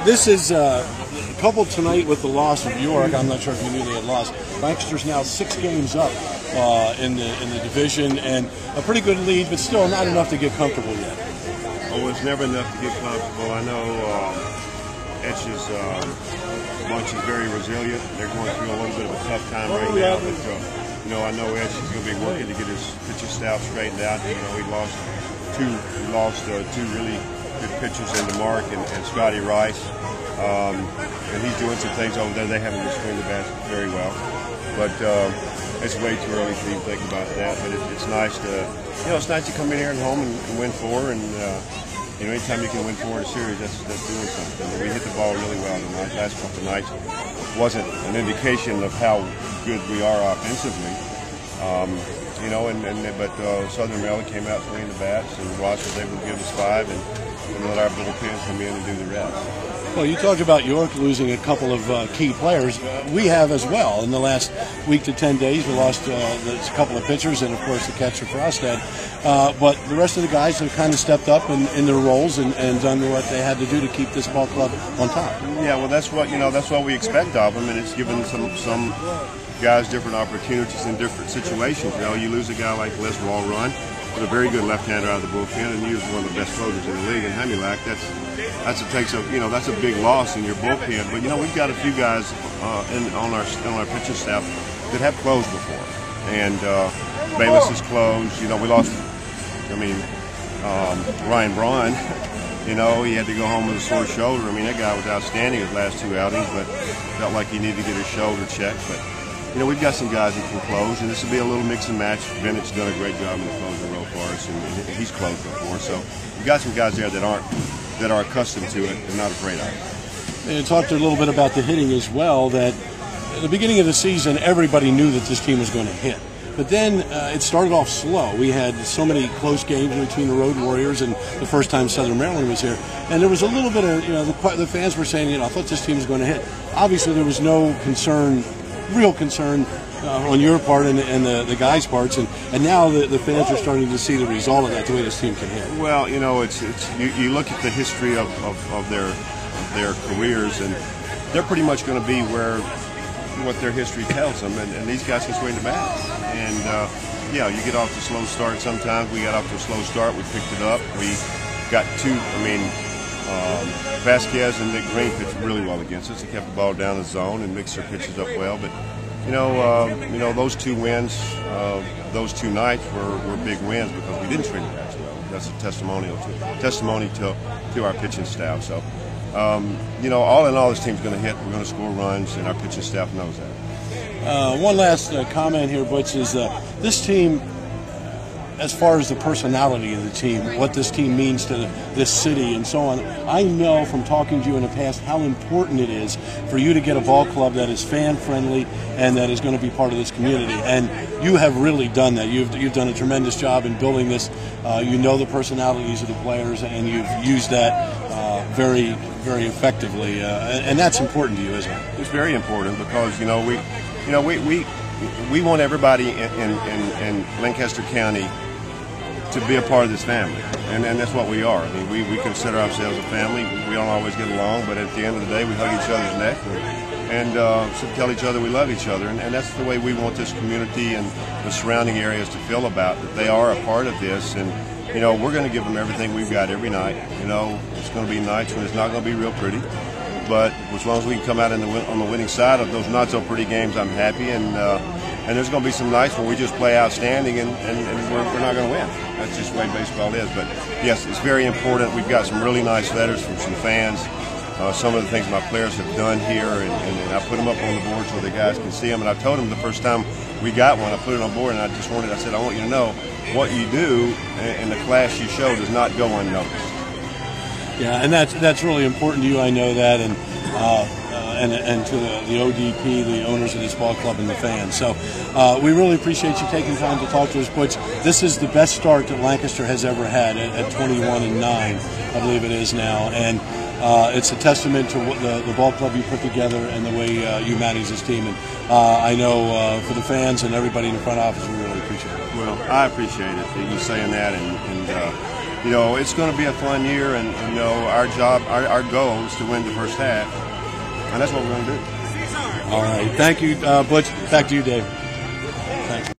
This is coupled tonight with the loss of York. I'm not sure if you knew they had lost. Lancaster's now 6 games up in the division, and a pretty good lead, but still not enough to get comfortable yet. Oh, it's never enough to get comfortable. I know Etch's bunch is very resilient. They're going through a little bit of a tough time right now, but I know Etch is going to be working to get his pitching staff straightened out. He lost two really good pitchers into Mark and Scotty Rice. And he's doing some things over there. They haven't been swinging the bat very well, but it's way too early to even think about that. But it's nice to come in here at home and win 4. And anytime you can win 4 in a series, that's doing something. And we hit the ball really well tonight. Last couple of nights wasn't an indication of how good we are offensively. But Southern Maryland came out swinging the bats, and Watts was able to give us 5 and let our bullpen come in and do the rest. Well, you talked about York losing a couple of key players. We have as well. In the last week to 10 days, we lost a couple of pitchers and, of course, the catcher Frostad. But the rest of the guys have kind of stepped up in their roles and done what they had to do to keep this ball club on top. Yeah, well, that's what we expect of them, and it's given some guys different opportunities in different situations. You lose a guy like Les Walrun, with a very good left-hander out of the bullpen, and he was one of the best closers in the league. And Hemulak, that's a big loss in your bullpen. But we've got a few guys on our pitching staff that have closed before, and Bayless has closed. We lost. Ryan Braun. He had to go home with a sore shoulder. That guy was outstanding his last 2 outings, but felt like he needed to get his shoulder checked. But we've got some guys that can close, and this will be a little mix and match. Bennett's done a great job in the closing role for us, and he's closed before. So we've got some guys there that are accustomed to it and not afraid of it. And you talked a little bit about the hitting as well. That at the beginning of the season, everybody knew that this team was going to hit. But then it started off slow. We had so many close games between the Road Warriors and the first time Southern Maryland was here. And there was a little bit of, the fans were saying, I thought this team was going to hit. Obviously, there was no real concern on your part and the guys' parts. And now the fans are starting to see the result of that, the way this team can hit. Well, you look at the history of their careers, and they're pretty much going to be what their history tells them, and these guys can swing the bat. And you get off to a slow start sometimes. We got off to a slow start. We picked it up. We got Vasquez and Nick Green pitched really well against us. They kept the ball down the zone and mixed their pitches up well. But those 2 wins, those 2 nights were big wins because we didn't swing the bats well. That's a testimony to our pitching staff. So. All in all, this team's going to hit. We're going to score runs, and our pitching staff knows that. One last comment here, Butch, is this team, as far as the personality of the team, what this team means to this city and so on, I know from talking to you in the past how important it is for you to get a ball club that is fan-friendly and that is going to be part of this community. And you have really done that. You've done a tremendous job in building this. You know the personalities of the players, and you've used that very, very effectively. And that's important to you, isn't it? It's very important because we want everybody in Lancaster County to be a part of this family, and that's what we are. We consider ourselves a family. We don't always get along, but at the end of the day, we hug each other's neck and tell each other we love each other, and that's the way we want this community and the surrounding areas to feel about that they are a part of this. And we're going to give them everything we've got every night. It's going to be nights when it's not going to be real pretty, but as long as we can come out on the winning side of those not so pretty games, I'm happy. And there's going to be some nights where we just play outstanding and we're not going to win. That's just the way baseball is. But yes, it's very important. We've got some really nice letters from some fans. Some of the things my players have done here, and I put them up on the board so the guys can see them. And I told them the first time we got one, I put it on board, and I said, I want you to know what you do and the class you show does not go unnoticed. Yeah, and that's really important to you. I know that, and to the ODP, the owners of this ball club, and the fans. So we really appreciate you taking time to talk to us, Butch. This is the best start that Lancaster has ever had at 21-9, I believe it is now, and it's a testament to what the ball club you put together and the way you manage this team. And I know for the fans and everybody in the front office, we really appreciate it. Well, I appreciate it, you saying that, and you know, it's going to be a fun year, and you know, our goal is to win the first half, and that's what we're going to do. All right. Thank you, Butch. Back to you, Dave. Thanks.